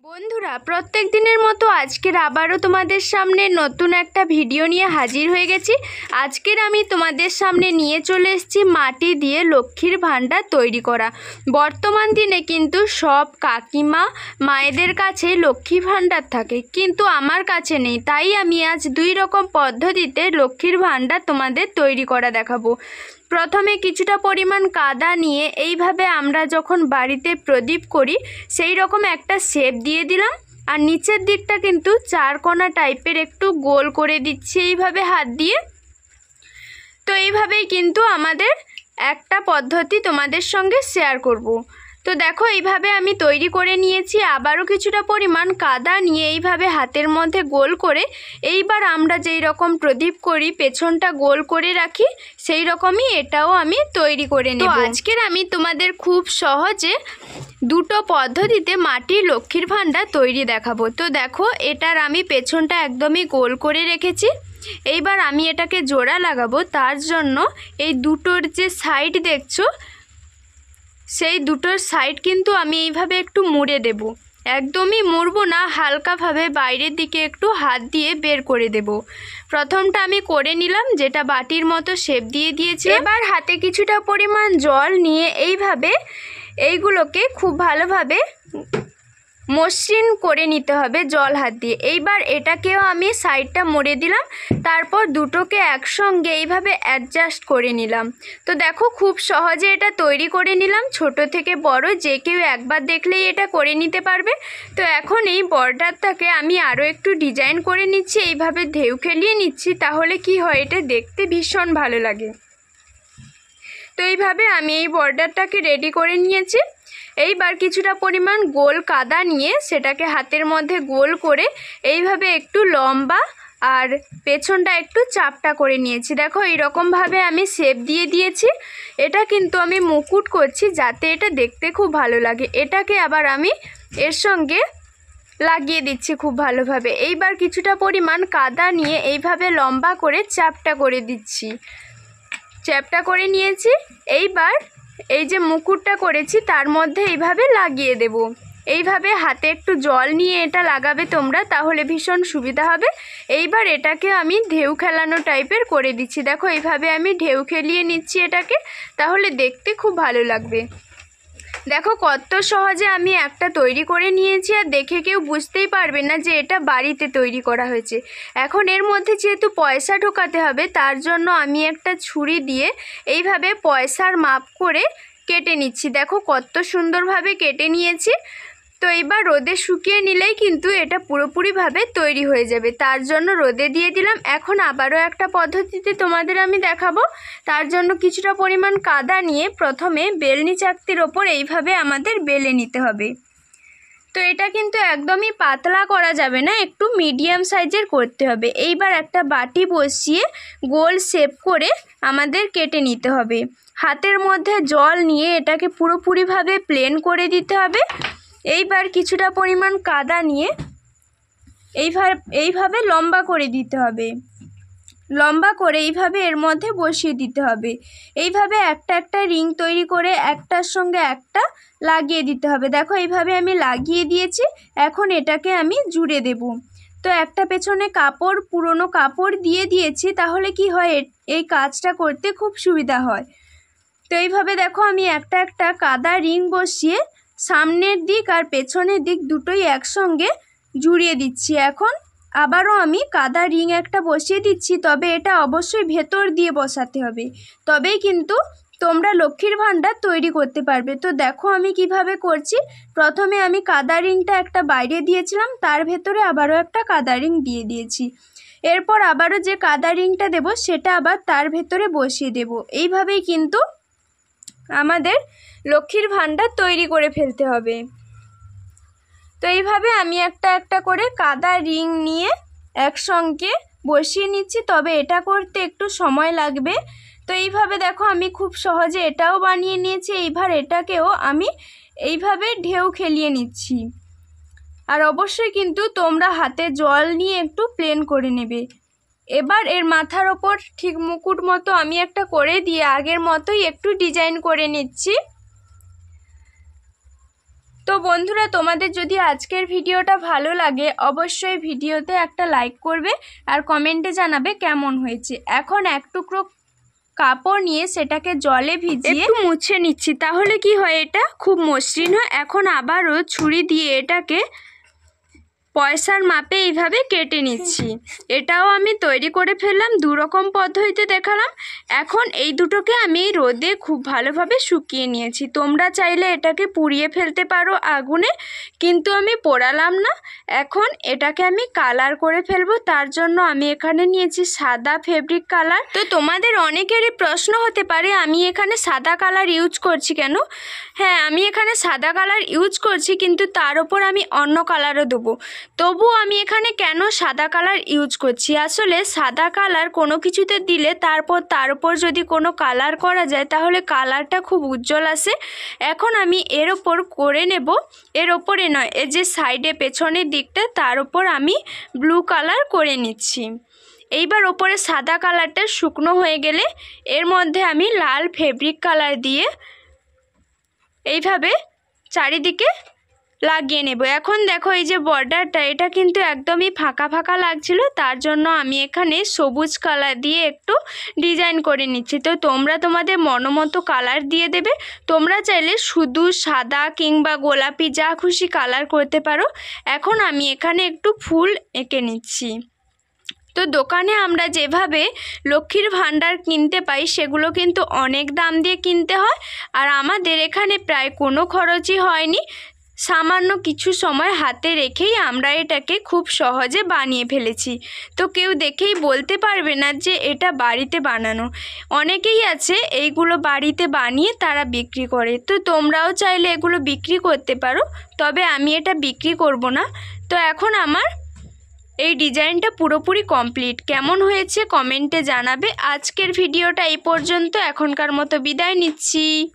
বন্ধুরা, প্রত্যেক দিনের মতো আজকের আবারও তোমাদের সামনে নতুন একটা ভিডিও নিয়ে হাজির হয়ে গেছি। আজকের আমি তোমাদের সামনে নিয়ে চলে এসেছি মাটি দিয়ে লক্ষ্মীর ভাণ্ডার তৈরি করা। বর্তমান দিনে কিন্তু সব কাকিমা মায়েদের কাছে লক্ষ্মী ভাণ্ডার থাকে, কিন্তু আমার কাছে নেই। তাই আমি আজ দুই রকম পদ্ধতিতে লক্ষ্মীর ভাণ্ডার তোমাদের তৈরি করা দেখাবো। প্রথমে কিছুটা পরিমাণ কাদা নিয়ে এইভাবে আমরা যখন বাড়িতে প্রদীপ করি সেই রকম একটা শেপ দিয়ে দিলাম, আর নিচের দিকটা কিন্তু চারকোনা টাইপের একটু গোল করে দিচ্ছি এইভাবে হাত দিয়ে। তো এইভাবেই কিন্তু আমাদের একটা পদ্ধতি তোমাদের সঙ্গে শেয়ার করব। তো দেখো, এইভাবে আমি তৈরি করে নিয়েছি। আবারও কিছুটা পরিমাণ কাদা নিয়ে এইভাবে হাতের মধ্যে গোল করে এইবার আমরা যেই রকম প্রদীপ করি পেছনটা গোল করে রাখি সেই রকমই এটাও আমি তৈরি করে নেব। আজকের আমি তোমাদের খুব সহজে দুটো পদ্ধতিতে মাটির লক্ষ্মীর ভাণ্ডার তৈরি দেখাবো। তো দেখো, এটার আমি পেছনটা একদমই গোল করে রেখেছি। এইবার আমি এটাকে জোড়া লাগাবো। তার জন্য এই দুটোর যে সাইড দেখছো সেই দুটোর সাইড কিন্তু আমি এইভাবে একটু মুড়ে দেব। একদমই মুড়বো না, হালকাভাবে বাইরের দিকে একটু হাত দিয়ে বের করে দেব। প্রথমটা আমি করে নিলাম, যেটা বাটির মতো শেপ দিয়ে দিয়েছি। এবার হাতে কিছুটা পরিমাণ জল নিয়ে এইভাবে এইগুলোকে খুব ভালোভাবে মসৃণ করে নিতে হবে জল হাত দিয়ে। এইবার এটাকেও আমি সাইডটা মুড়ে দিলাম, তারপর দুটোকে একসঙ্গে এইভাবে অ্যাডজাস্ট করে নিলাম। তো দেখো, খুব সহজে এটা তৈরি করে নিলাম। ছোট থেকে বড় যে কেউ একবার দেখলেই এটা করে নিতে পারবে। তো এখন এই বর্ডারটাকে আমি আরও একটু ডিজাইন করে নিচ্ছি, এইভাবে ঢেউ খেলিয়ে নিচ্ছি। তাহলে কি হয়, এটা দেখতে ভীষণ ভালো লাগে। তো এইভাবে আমি এই বর্ডারটাকে রেডি করে নিয়েছি। এইবার কিছুটা পরিমাণ গোল কাদা নিয়ে সেটাকে হাতের মধ্যে গোল করে এইভাবে একটু লম্বা আর পেছনটা একটু চাপটা করে নিয়েছি। দেখো, এইরকমভাবে আমি শেপ দিয়ে দিয়েছি। এটা কিন্তু আমি মুকুট করছি যাতে এটা দেখতে খুব ভালো লাগে। এটাকে আবার আমি এর সঙ্গে লাগিয়ে দিচ্ছি খুব ভালোভাবে। এইবার কিছুটা পরিমাণ কাদা নিয়ে এইভাবে লম্বা করে চাপটা করে দিচ্ছি। চ্যাপটা করে নিয়েছি। এইবার এই যে মুকুটটা করেছি তার মধ্যে এইভাবে লাগিয়ে দেব। এইভাবে হাতে একটু জল নিয়ে এটা লাগাবে তোমরা, তাহলে ভীষণ সুবিধা হবে। এইবার এটাকে আমি ঢেউ খেলানো টাইপের করে দিচ্ছি। দেখো, এইভাবে আমি ঢেউ খেলিয়ে নিচ্ছি এটাকে, তাহলে দেখতে খুব ভালো লাগবে। দেখো কত সহজে আমি একটা তৈরি করে নিয়েছি, আর দেখে কেউ বুঝতেই পারবে না যে এটা বাড়িতে তৈরি করা হয়েছে। এখন এর মধ্যে যেহেতু পয়সা ঢোকাতে হবে, তার জন্য আমি একটা ছুরি দিয়ে এইভাবে পয়সার মাপ করে কেটে নিচ্ছি। দেখো কত সুন্দরভাবে কেটে নিয়েছি। তো এইবার রোদে শুকিয়ে নিলেই কিন্তু এটা পুরোপুরিভাবে তৈরি হয়ে যাবে। তার জন্য রোদে দিয়ে দিলাম। এখন আবারও একটা পদ্ধতিতে তোমাদের আমি দেখাবো। তার জন্য কিছুটা পরিমাণ কাদা নিয়ে প্রথমে বেলনি চাকতির ওপর এইভাবে আমাদের বেলে নিতে হবে। তো এটা কিন্তু একদমই পাতলা করা যাবে না, একটু মিডিয়াম সাইজের করতে হবে। এইবার একটা বাটি বসিয়ে গোল শেপ করে আমাদের কেটে নিতে হবে। হাতের মধ্যে জল নিয়ে এটাকে পুরোপুরিভাবে প্লেন করে দিতে হবে। এইবার কিছুটা পরিমাণ কাদা নিয়ে এইভাবে লম্বা করে দিতে হবে। লম্বা করে এইভাবে এর মধ্যে বসিয়ে দিতে হবে। এইভাবে একটা একটা রিং তৈরি করে একটার সঙ্গে একটা লাগিয়ে দিতে হবে। দেখো, এইভাবে আমি লাগিয়ে দিয়েছি। এখন এটাকে আমি জুড়ে দেব। তো একটা পেছনে কাপড়, পুরনো কাপড় দিয়ে দিয়েছি, তাহলে কি হয়, এই কাজটা করতে খুব সুবিধা হয়। তো এইভাবে দেখো, আমি একটা একটা কাদা রিং বসিয়ে সামনের দিক আর পেছনের দিক দুটোই একসঙ্গে জুড়িয়ে দিচ্ছি। এখন আবারও আমি কাদা রিং একটা বসিয়ে দিচ্ছি, তবে এটা অবশ্যই ভেতর দিয়ে বসাতে হবে, তবেই কিন্তু তোমরা লক্ষ্মীর ভাণ্ডার তৈরি করতে পারবে। তো দেখো আমি কিভাবে করছি। প্রথমে আমি কাদা রিংটা একটা বাইরে দিয়েছিলাম, তার ভেতরে আবারও একটা কাদা রিং দিয়ে দিয়েছি। এরপর আবারও যে কাদা রিংটা দেব সেটা আবার তার ভেতরে বসিয়ে দেব। এইভাবেই কিন্তু আমাদের লক্ষ্মীর ভাণ্ডার তৈরি করে ফেলতে হবে। তো এইভাবে আমি একটা একটা করে কাদা রিং নিয়ে একসঙ্গে বসিয়ে নিচ্ছি, তবে এটা করতে একটু সময় লাগবে। তো এইভাবে দেখো, আমি খুব সহজে এটাও বানিয়ে নিয়েছি। এইবার এটাকেও আমি এইভাবে ঢেউ খেলিয়ে নিচ্ছি। আর অবশ্যই কিন্তু তোমরা হাতে জল নিয়ে একটু প্লেন করে নেবে। এবার এর মাথার ওপর ঠিক মুকুট মতো আমি একটা করে দিয়ে আগের মতোই একটু ডিজাইন করে নিচ্ছি। তো তো বন্ধুরা, তোমাদের যদি আজকের ভিডিওটা ভালো লাগে অবশ্যই ভিডিওতে একটা লাইক করবে আর কমেন্টে জানাবে কেমন হয়েছে। এখন এক টুকরো কাপড় নিয়ে সেটাকে জলে ভিজিয়ে একটু মুছে নিচ্ছি, তাহলে কি হয় এটা খুব মসৃণ হয়। এখন আবারও ছুরি দিয়ে এটাকে পয়সার মাপে এইভাবে কেটে নিচ্ছি। এটাও আমি তৈরি করে ফেললাম, দু রকম পদ্ধতিতে দেখালাম। এখন এই দুটোকে আমি রোদে খুব ভালোভাবে শুকিয়ে নিয়েছি। তোমরা চাইলে এটাকে পুড়িয়ে ফেলতে পারো আগুনে, কিন্তু আমি পোড়ালাম না। এখন এটাকে আমি কালার করে ফেলবো, তার জন্য আমি এখানে নিয়েছি সাদা ফেব্রিক কালার। তো তোমাদের অনেকেরই প্রশ্ন হতে পারে আমি এখানে সাদা কালার ইউজ করছি কেন। হ্যাঁ, আমি এখানে সাদা কালার ইউজ করছি, কিন্তু তার ওপর আমি অন্য কালারও দেবো। তবু আমি এখানে কেন সাদা কালার ইউজ করছি, আসলে সাদা কালার কোনো কিছুতে দিলে তার উপর যদি কোনো কালার করা যায় তাহলে কালারটা খুব উজ্জ্বল আসে। এখন আমি এর ওপর করে নেব, এর ওপরে নয়, এই যে সাইডে পেছনের দিকটা তার ওপর আমি ব্লু কালার করে নিচ্ছি। এইবার ওপরে সাদা কালারটা শুকনো হয়ে গেলে এর মধ্যে আমি লাল ফেব্রিক কালার দিয়ে এইভাবে চারিদিকে লাগিয়ে নেব। এখন দেখো এই যে বর্ডারটা, এটা কিন্তু একদমই ফাঁকা ফাঁকা লাগছিল, তার জন্য আমি এখানে সবুজ কালার দিয়ে একটু ডিজাইন করে নিচ্ছি। তো তোমরা তোমাদের মনোমতো কালার দিয়ে দেবে। তোমরা চাইলে শুধু সাদা কিংবা গোলাপি যা খুশি কালার করতে পারো। এখন আমি এখানে একটু ফুল এঁকে নিচ্ছি। তো দোকানে আমরা যেভাবে লক্ষ্মীর ভাণ্ডার কিনতে পাই সেগুলো কিন্তু অনেক দাম দিয়ে কিনতে হয়, আর আমাদের এখানে প্রায় কোনো খরচই হয়নি। সামান্য কিছু সময় হাতে রেখেই আমরা এটাকে খুব সহজে বানিয়ে ফেলেছি। তো কেউ দেখেই বলতে পারবে না যে এটা বাড়িতে বানানো। অনেকেই আছে এইগুলো বাড়িতে বানিয়ে তারা বিক্রি করে। তো তোমরাও চাইলে এগুলো বিক্রি করতে পারো, তবে আমি এটা বিক্রি করব না। তো এখন আমার এই ডিজাইনটা পুরোপুরি কমপ্লিট। কেমন হয়েছে কমেন্টে জানাবে। আজকের ভিডিওটা এই পর্যন্ত, এখনকার মতো বিদায় নিচ্ছি।